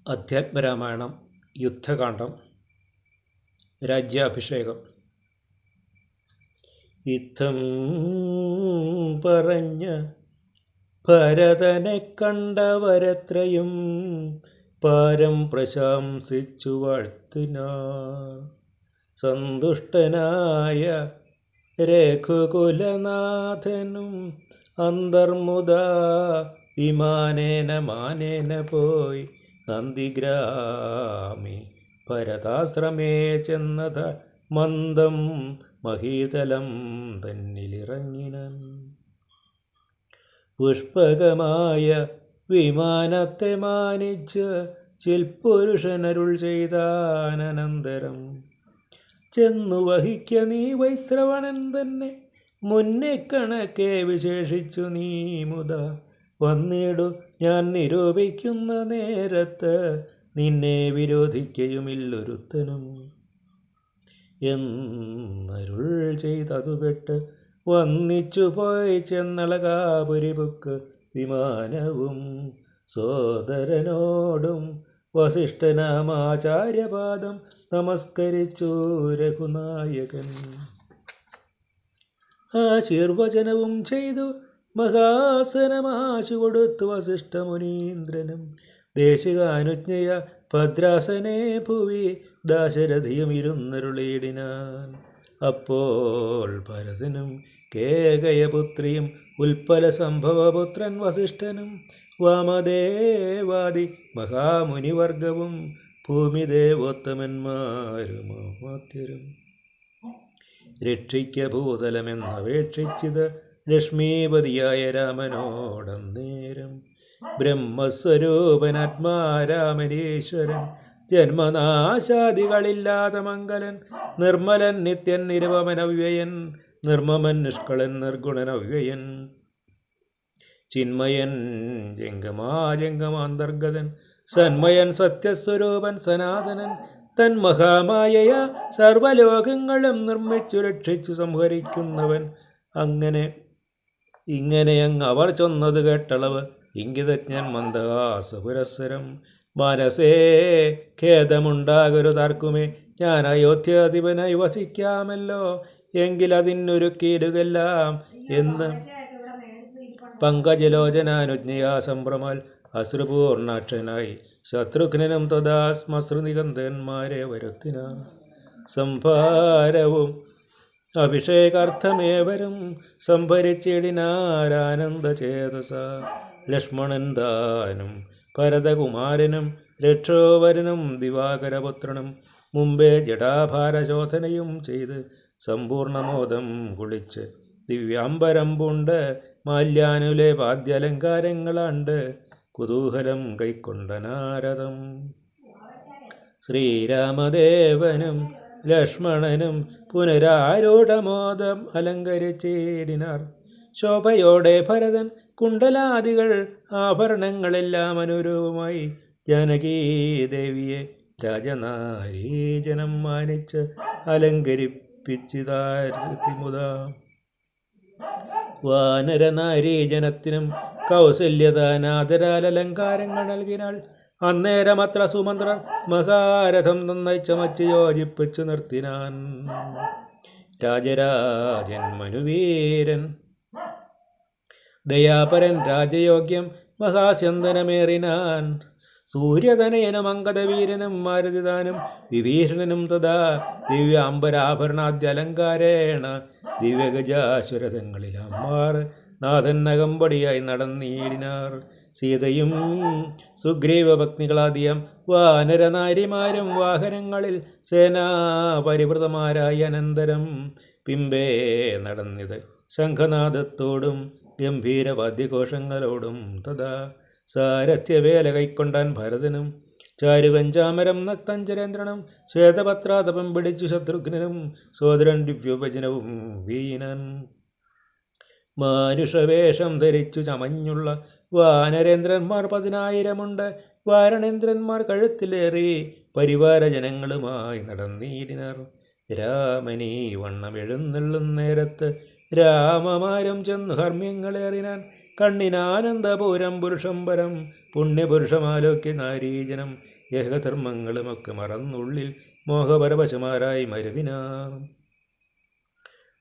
അധ്യാത്മരാമായണം യുദ്ധകാന്ഡം രാജ്യാഭിഷേകം. യുദ്ധം പറഞ്ഞ ഭരതനെ കണ്ടവരത്രയും പാരം പ്രശംസിച്ചു വാഴ്ത്തിനാർ. സന്തുഷ്ടനായ രഘുകുലനാഥനും അന്തർമുദാ വിമാനേന മാനേന പോയി നന്ദിഗ്രാമി ഭരതാശ്രമേ ചെന്നത മന്ദം മഹീതലം തന്നിലിറങ്ങിനൻ. പുഷ്പകമായ വിമാനത്തെ മാനിച്ച് ചിൽപുരുഷനരുൾ ചെയ്താനന്തരം, ചെന്നു വഹിക്ക നീ വൈശ്രവണൻ തന്നെ മുന്നേ കണക്കെ വിശേഷിച്ചു നീ മുത വന്നിടു ഞാൻ നിരൂപിക്കുന്ന നേരത്ത് നിന്നെ വിരോധിക്കയുമില്ലൊരുത്തനും എന്നരുൾ ചെയ്തതു പെട്ട് വന്നിച്ചു പോയി ചെന്നളകാപുരിപുക്ക് വിമാനവും സോദരനോടും വസിഷ്ഠനാമാചാര്യപാദം നമസ്കരിച്ചു രഘുനായകൻ. ആശീർവചനവും ചെയ്തു മഹാസനമാശു കൊടുത്തു വസിഷ്ഠമുനീന്ദ്രനും ദേശികാനുജ്ഞയ ഭദ്രാസനെ ഭുവി ദാശരഥിയും ഇരുന്നരുളിയിടിനാൻ. അപ്പോൾ ഭരതനും കേകയപുത്രിയും ഉൽപ്പല സംഭവപുത്രൻ വസിഷ്ഠനും വാമദേവാദി മഹാമുനിവർഗവും ഭൂമിദേവോത്തമന്മാരും അമാത്യരും രക്ഷിക്ക ഭൂതലമെന്നപേക്ഷിച്ചിത് ലക്ഷ്മീപതിയായ രാമനോടന്നേരം. ബ്രഹ്മസ്വരൂപനാത്മാരാമനീശ്വരൻ ജന്മനാശാദികളില്ലാത്ത മംഗലൻ നിർമ്മലൻ നിത്യൻ നിരുപമനവ്യയൻ നിർമ്മമൻ നിഷ്കളൻ നിർഗുണനവ്യയൻ ചിന്മയൻ ജംഗമാജംഗമാന്തർഗതൻ സന്മയൻ സത്യസ്വരൂപൻ സനാതനൻ തൻ മഹാമായയ സർവലോകങ്ങളും നിർമ്മിച്ചു രക്ഷിച്ചു സംഹരിക്കുന്നവൻ. ഇങ്ങനെയങ്ങ് അവർ ചൊന്നത് കേട്ടളവ് ഇംഗിതജ്ഞൻ മന്ദഹാസപുരസ്സരം. മനസ്സേ ഖേദമുണ്ടാകരുതാർക്കുമേ, ഞാൻ അയോധ്യാധിപനായി വസിക്കാമല്ലോ, എങ്കിലതിനൊരുക്കിയിടുകെല്ലാം എന്ന് പങ്കജലോചനാനുജ്ഞയാ സംഭ്രമാൽ അശ്രുപൂർണാക്ഷനായി ശത്രുഘ്നനും തഥാ ശ്മശ്രുനികന്ധന്മാരെ വരുത്തിനാൻ. സംഭാരവും അഭിഷേകാർത്ഥമേവരും സംഭരിച്ചിടിനാരാനന്ദചേതസ. ലക്ഷ്മണൻ താനും ഭരതകുമാരനും രക്ഷോവരനും ദിവാകരപുത്രനും മുമ്പേ ജടാഭാരശോധനയും ചെയ്ത് സമ്പൂർണമോദം കുളിച്ച് ദിവ്യാംബരം പൂണ്ട് മാല്യാനുലെ വാദ്യാലങ്കാരങ്ങളാണ്ട് കുതൂഹലം കൈക്കൊണ്ട നാരദം. ശ്രീരാമദേവനും ലക്ഷ്മണനും പുനരാരൂഢമോദം അലങ്കരിച്ചിടിനാർ. ശോഭയോടെ ഭരതൻ കുണ്ടലാദികൾ ആഭരണങ്ങളെല്ലാം അനുരൂപമായി ജാനകീദേവിയെ രാജനാരീജനം മാനിച്ച് അലങ്കരിപ്പിച്ചിതാരതിമുതാ. വാനരനാരീജനത്തിനും കൗസല്യദാനാദരാൽ അലങ്കാരങ്ങൾ നൽകിനാൾ. അന്നേരമത്ര സുമന്ത്രർ മഹാരഥം നന്നായി ചമച്ച് യോജിപ്പിച്ചു നിർത്തിനാൻ. രാജരാജൻ മനുവീരൻ ദയാപരൻ രാജയോഗ്യം മഹാസ്യന്തനമേറിനാൻ. സൂര്യതനയനും അങ്കദവീരനും മാരുതിദാനും വിഭീഷണനും തഥാ ദിവ്യാംബരാഭരണാദ്യലങ്കാരേണ ദിവ്യഗജാശ്വരഥങ്ങളിലമ്മാർ നാഥൻ അകമ്പടിയായി നടന്നീടിനാർ. സീതയും സുഗ്രീവഭക്തികളാദിയം വാനരനാരിമാരും വാഹനങ്ങളിൽ സേനാപരിവൃതമാരായി അനന്തരം പിമ്പേ നടന്നിത് ശംഖനാദത്തോടും ഗംഭീരവാദ്യഘോഷങ്ങളോടും തഥാ. സാരഥ്യവേല കൈക്കൊണ്ടാൻ ഭരതനും ചാരുവഞ്ചാമരം നക്തഞ്ചരേന്ദ്രനും ശ്വേതപത്രാതപം പിടിച്ചു ശത്രുഘ്നനും സോദരൻ ദിവ്യോപജനവും വീനൻ. മാനുഷവേഷം ധരിച്ചു ചമഞ്ഞുള്ള വാനരേന്ദ്രന്മാർ 10,000 വാരണേന്ദ്രന്മാർ കഴുത്തിലേറി പരിവാരജനങ്ങളുമായി നടന്നീടിനാർ. രാമനീ വണ്ണം എഴുന്നള്ളും നേരത്ത് രാമമാരും ചെന്നു ഹർമ്മ്യങ്ങളേറിനാൻ. കണ്ണിനാനന്ദപൂരം പുരുഷംബരം പുണ്യപുരുഷമാലോക്യ നാരീജനം ഏകധർമ്മങ്ങളുമൊക്കെ മറന്നുള്ളിൽ മോഹപരവശമാരായി മരുവിനാർ.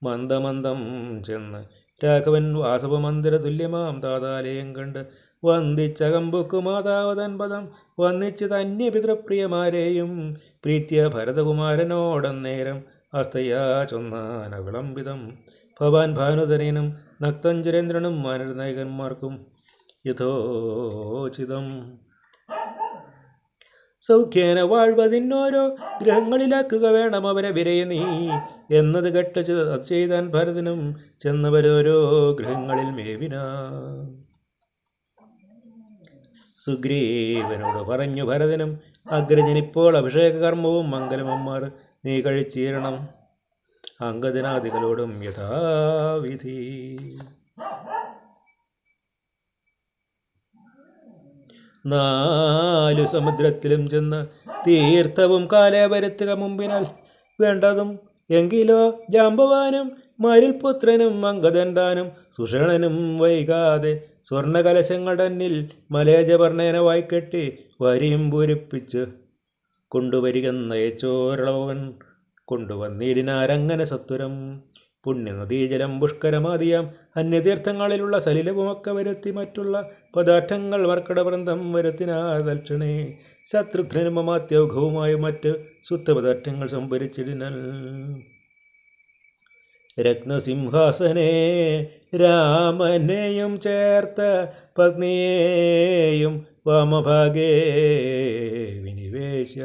മന്ദമന്ദം ചെന്ന് രാഘവൻ വാസവമന്ദിര തുല്യമാം താതാലയം കണ്ട് വന്ദിച്ചകമ്പുക്കു മാതാവതൻ പദം വന്നിച്ച് തന്നെ പിതൃപ്രിയമാരെയും പ്രീത്യ ഭരതകുമാരനോടന്നേരം അസ്തയാ ചൊന്നാന വിളംബിതം. ഭവാൻ ഭാനുധരനും നക്തഞ്ചരേന്ദ്രനും വാനരനായകന്മാർക്കും യഥോചിതം സൗഖ്യേന വാഴ്വതിന്നോരോ ഗ്രഹങ്ങളിലാക്കുക വേണം അവരെ വിരയ നീ എന്നത് കേട്ട് അത് ചെയ്താൻ ഭരതനും ചെന്നവരോരോ ഗൃഹങ്ങളിൽ മേവിനാ. സുഗ്രീവനോട് പറഞ്ഞു ഭരതനും അഗ്രജനിപ്പോൾ അഭിഷേക കർമ്മവും മംഗലമന്മാർ നീ കഴിച്ചീരണം അംഗജനാദികളോടും യഥാവിധി. നാലു സമുദ്രത്തിലും ചെന്ന് തീർത്ഥവും കാലേവരത്തുക മുമ്പിനാൽ വേണ്ടതും എങ്കിലോ ജാമ്പവാനും മരിൽപുത്രനും അംഗദന്താനും സുഷണനും വൈകാതെ സ്വർണകലശങ്ങളന്നിൽ മലേജവർണ്ണേന വായിക്കെട്ടി വരിയും പൂരിപ്പിച്ച് കൊണ്ടുവരികന്നയച്ചോരളവൻ കൊണ്ടുവന്നിടിനാരങ്ങനെ സത്വരം. പുണ്യനദീജലം പുഷ്കരമാദിയാം അന്യതീർത്ഥങ്ങളിലുള്ള സലിലവുമൊക്കെ വരുത്തി മറ്റുള്ള പദാർത്ഥങ്ങൾ മർക്കടവൃന്ദം വരുത്തിനാ തൽക്ഷണേ ശത്രുഘ്നും മമാത്യൗഘവുമായി മറ്റ് ശുദ്ധപദാർത്ഥങ്ങൾ സംഭരിച്ചിടിനൽ. രത്നസിംഹാസനേ രാമനെയും ചേർത്ത പത്നിയെയും വാമഭാഗേ വിനിവേശ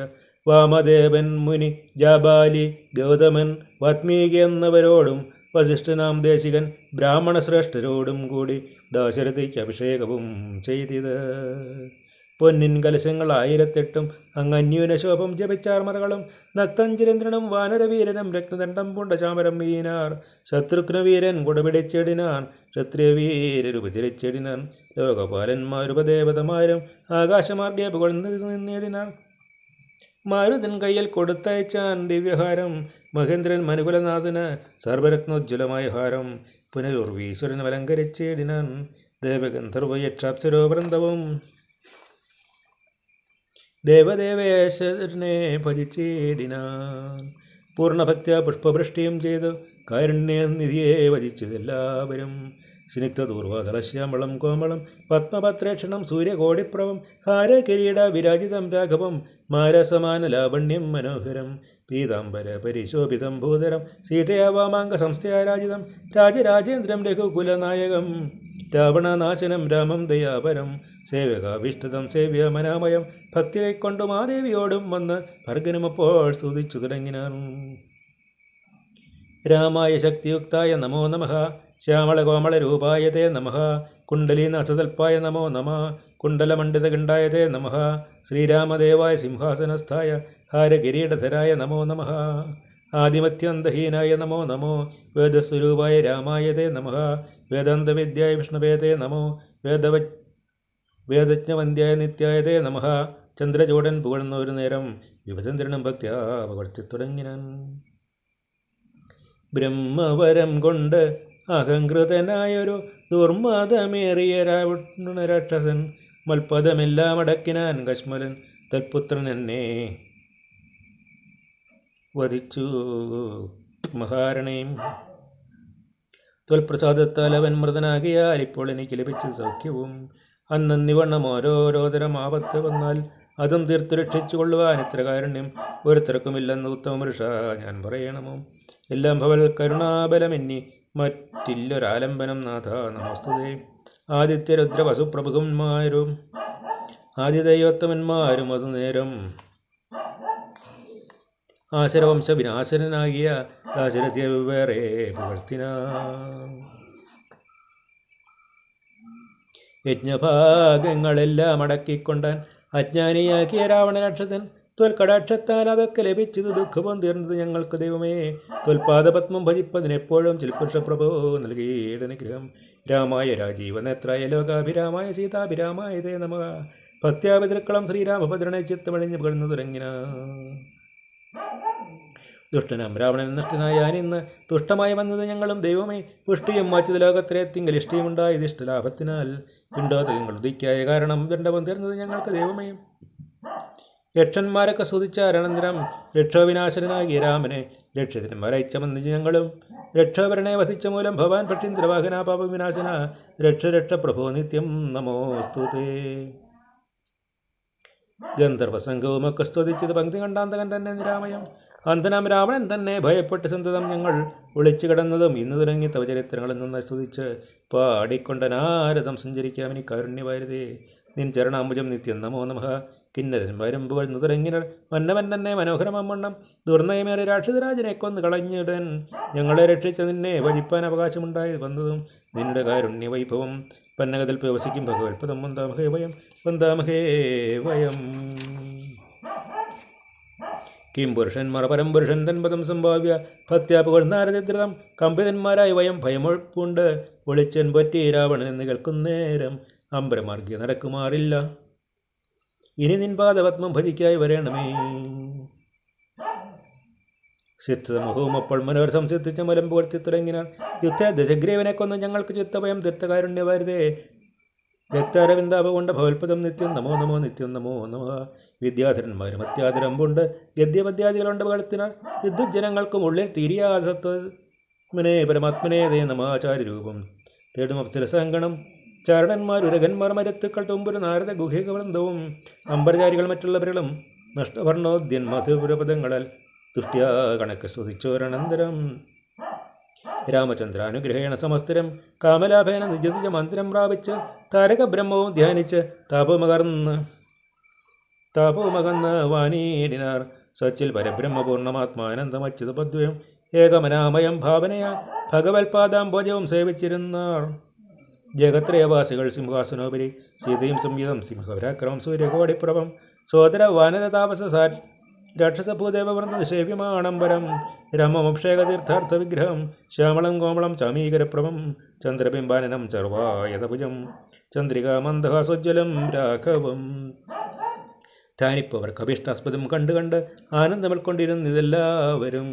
വാമദേവൻ മുനി ജാബാലി ഗൗതമൻ വാത്മീകി എന്നവരോടും വസിഷ്ഠനാം ദേശികൻ ബ്രാഹ്മണശ്രേഷ്ഠരോടും കൂടി ദാശരഥിക്ക് അഭിഷേകവും ചെയ്തത്. പൊന്നിൻ കലശങ്ങൾ 1008 അങ്ങന്യൂനശോഭം ജപിച്ചാർമറകളും നക്തഞ്ചിരേന്ദ്രനും വാനരവീരനും രക്തദണ്ഡം പൂണ്ട ചാമരം വീനാർ. ശത്രുഘ്നവീരൻ കുടപിടിച്ചെടിനാൻ ക്ഷത്രിയവീരരുപചരിച്ചെടിനാൻ. ലോകപാലന്മാരുപദേവതമാരും ആകാശമാർഗെ പുകഴ്ന്നു നിന്നേടിനാർ. മാരുതൻ കയ്യിൽ കൊടുത്തയച്ചാൻ ദിവ്യഹാരം മഹേന്ദ്രൻ മനുകുലനാഥന് സർവരത്നോജ്വലമായ ഹാരം. പുനരുർവീശ്വരൻ അലങ്കരിച്ചേടിനാൻ ദേവഗന്ധർവയക്ഷാപ്സരോ വൃന്ദവും ദേവദേവേശ്വരനെ ഭജിച്ചേടിനാൻ. പൂർണ്ണഭക്ത്യ പുഷ്പവൃഷ്ടിയും ചെയ്ത് കാരുണ്യനിധിയെ ഭജിച്ചതെല്ലാവരും. സ്നിഗ്ധദൂർവാതളശ്യാമളം കോമളം പത്മപത്രേക്ഷണം സൂര്യകോടിപ്രവം ഹാരകിരീട വിരാജിതം രാഘവം മാരസമാന ലാവണ്യം മനോഹരം പീതാംബര പരിശോഭിതം ഭൂതരം സീതയാ വാമാംഗ സംസ്ഥയാരാജിതം രാജരാജേന്ദ്രം രഘുകുലനായകം രാവണനാശനം രാമം ദയാപരം സേവകാഭീഷ്ടതം സേവ്യമനാമയം ഭക്തി കൈക്കൊണ്ടു മാദേവിയോടും വന്ന് ഭർഗനുമപ്പോൾ സ്തുതിച്ചു തുടങ്ങിനാൻ. രാമായ ശക്തിയുക്തായ നമോ നമഃ ശ്യാമളകോമളരൂപായ തേ നമഃ കുണ്ടലീനാഥതൽപ്പായ നമോ നമഃ കുണ്ടലമണ്ഡിതഗണ്ഡായ തേ നമഃ ശ്രീരാമദേവായ സിംഹാസനസ്ഥായ ഹാരകിരീടധരായ നമോ നമഃ ആദിമത്യന്തഹീനായ നമോ നമോ വേദസ്വരൂപായ രാമായ തേ നമഃ വേദാന്തവിദ്യായ വിഷ്ണവേ തേ നമോ വേദജ്ഞവന്ധ്യായ നിത്യായ തേ നമഃ. ചന്ദ്രചൂടൻ പുകഴ്ന്ന ഒരു നേരം യുവചന്ദ്രനും ഭക്ത്യാ പുകഴ്ത്തി തുടങ്ങിനാൻ. ബ്രഹ്മവരം കൊണ്ട് അഹങ്കൃതനായൊരു ദുർമതമേറിയ രാക്ഷസൻ മൽപദമെല്ലാം അടക്കിനാൻ കശ്മലൻ തൽപുത്രൻ എന്നെ വധിച്ചു മഹാരണയും. ത്വൽപ്രസാദത്താൽ അവൻ മൃതനാകിയാൽ ഇപ്പോൾ എനിക്ക് ലഭിച്ച സൗഖ്യവും അന്നന്നിവണ്ണം ഓരോരോതരം ആപത്ത് വന്നാൽ അതും തീർത്തു രക്ഷിച്ചു കൊള്ളുവാൻ ഇത്ര കാരുണ്യം ഒരുത്തർക്കുമില്ലെന്ന് ഉത്തമപുരുഷ ഞാൻ പറയണമോ. എല്ലാം ഭവൽ കരുണാബലമെന്നി മറ്റില്ലൊരാലംബനം നാഥ നമസ്തുതേ. ആദിത്യരുദ്ര വസുപ്രഭുക്കന്മാരും ആദിദൈവോത്തമന്മാരും അതുനേരം ആശരവംശ വിനാശനാകിയ ദാശരഥിയെ വേറെ പുകഴ്ത്തിനാ. യജ്ഞഭാഗങ്ങളെല്ലാം അടക്കിക്കൊണ്ടാൻ അജ്ഞാനിയാക്കിയ രാവണരാക്ഷസൻ ത്വൽകടാക്ഷത്താൽ അതൊക്കെ ലഭിച്ചത് ദുഃഖവും തീർന്നത് ഞങ്ങൾക്ക് ദൈവമേ. ത്വൽപാദപത്മം ഭജിപ്പതിനെപ്പോഴും ചിൽപുരുഷപ്രഭോ നൽകിയിടനുഗ്രഹം. രാമായ രാജീവനേത്രായ ലോകാഭിരാമായ സീതാഭിരാമായ തേ നമഃ ഭക്ത്യാപിതൃക്കളം ശ്രീരാമഭദ്രനെ ചിത്തമണിഞ്ഞ് പുകഴ്ന്നു തുടങ്ങിന. ദുഷ്ടനാം രാവണൻ നഷ്ടനായ ഞാനിന്ന് തുഷ്ടമായി വന്നത് ഞങ്ങളും ദൈവമേ. പുഷ്ടിയും മാച്ചത് ലോകത്തിലെ തിങ്കൽ ഇഷ്ടിയുമുണ്ടായത് ഇഷ്ടലാഭത്തിനാൽ പിണ്ടോതകങ്ങൾ ഉദിക്കായ കാരണം ദണ്ഡവും തീർന്നത് ഞങ്ങൾക്ക് ദൈവമേ. യക്ഷന്മാരൊക്കെ സ്തുതിച്ചാരണന്തരം രക്ഷോവിനാശനാകിയ രാമനെ ലക്ഷ്യത്തിന് വരയിച്ചമെന്ന് ഞങ്ങളും രക്ഷോപരനെ വധിച്ച മൂലം ഭവാൻ പക്ഷീന്ദ്രവാഹന പാപവിനാശന രക്ഷ പ്രഭോ നിത്യം നമോസ്തുതേ. ഗന്ധർവസംഘവുമൊക്കെ സ്തുതിച്ചത് പങ്ക്തി കണ്ടാന്തകൻ തന്നെ നിരാമയം. അന്തനാം രാവണൻ തന്നെ ഭയപ്പെട്ട് സന്തതം ഞങ്ങൾ ഒളിച്ചു കിടന്നതും ഇന്ന് തുടങ്ങി തവ ചരിത്രങ്ങളിൽ നിന്ന് സ്തുതിച്ച് പാടിക്കൊണ്ട നാരദം സഞ്ചരിക്കാം ഇനി കാരുണ്യവാരുതേ. നിൻ ചരണാംബുജം നിത്യം നമോ നമഃ. കിന്നരൻ വരുമ്പുകൾ തുടങ്ങിനർ മന്നവൻ തന്നെ മനോഹരമണ്ണം ദുർനയമേറെ രാക്ഷസരാജനെ കൊന്നു കളഞ്ഞിടൻ ഞങ്ങളെ രക്ഷിച്ച നിന്നെ ഭജിപ്പാൻ അവകാശമുണ്ടായി വന്നതും നിന്റെ കാരുണ്യ വൈഭവം. പന്നകത്തിൽ വസിക്കും ഭഗവത്പദം വന്ദാമഹേ വയം വന്ദാമഹേ വയം. കിം പുരുഷന്മാർ പരംപുരുഷൻ തൻപദം സംഭാവ്യ ഭക്ത്യാപുകൾ നാരദൃതം കമ്പിതന്മാരായി വയം ഭയമൊഴുപ്പുണ്ട് ഒളിച്ചൻ പറ്റി രാവണൻ എന്ന് കേൾക്കുന്നേരം അമ്പരമാർഗ്ഗ നടക്കുമാറില്ല. ഇനി നിൻ പാദപത്മം ഭജിക്കായി വരേണമേ. സിദ്ധസമൂഹവും അപ്പോൾ മനോഹർ സംസിദ്ധിച്ച മലം പുകഴ്ത്തി തുടങ്ങിനാർ. യുദ്ധ ദശഗ്രീവനെ കൊന്ന് ഞങ്ങൾക്ക് ചിത്തഭയം തീർത്ഥകാരുണ്യവാരുതേ. രക്താരവിന്ദാപ കൊണ്ട് ഭവൽപദം നിത്യം നമോ നമോ നിത്യം നമോ നമ. വിദ്യാധരന്മാരും അത്യാദരമ്പുണ്ട് ഗദ്യമദ്യാദികളുണ്ട് പകർത്തിനാർ. വിദ്യുജനങ്ങൾക്കും ഉള്ളിൽ തീരിയാതത്വനെ പരമാത്മനേ ദേ നമാചാര്യരൂപം തേടും അപ്സരസങ്കണം. ചാരണന്മാർ ഉരകന്മാർ മരത്തുക്കൾ തുമ്പുരു നാരദ ഗുഹിക വൃന്ദവും അമ്പരചാരികൾ മറ്റുള്ളവരും നഷ്ടവർണോദ്യൻ മധുപുരപദങ്ങളാൽ തുഷ്ട്യാ കണക്ക് സ്തുതിച്ചോരനന്തരം രാമചന്ദ്രാനുഗ്രഹേണ സമസ്തരം കാമലാഭേന നിജ നിജ മന്ദിരം പ്രാപിച്ച് താരകബ്രഹ്മവും ധ്യാനിച്ച് താപവുമകന്ന് വാനീടിനാർ. സച്ചിൽ പരബ്രഹ്മപൂർണ്ണമാത്മാനന്ദമച്യുതപദ്വയം ഏകമനാമയം ഭാവനയാ ഭഗവത്പാദാംബോജവും സേവിച്ചിരുന്നാർ. ജഗത്രയവാസികൾ സിംഹാസനോപരി സീതയും സംയുതം സിംഹപരാക്രമം സൂര്യകോടിപ്രഭം സോദര വാനര താപസ രാക്ഷസഭൂദേവവൃന്ദ നിഷേവ്യമാണംബരം രമമക്ഷേകതീർത്ഥാർത്ഥ വിഗ്രഹം ശ്യാമളം കോമളം ചാമീകരപ്രഭം ചന്ദ്രബിംബാനനം ചർവായതഭുജം ചന്ദ്രികാമന്ദഹാസോജ്വലം രാഘവം. ധ്യാനിപ്പവർക്ക് അഭിഷ്ടാസ്പദം കണ്ട് ആനന്ദം ഉൾക്കൊണ്ടിരുന്നിതെല്ലാവരും.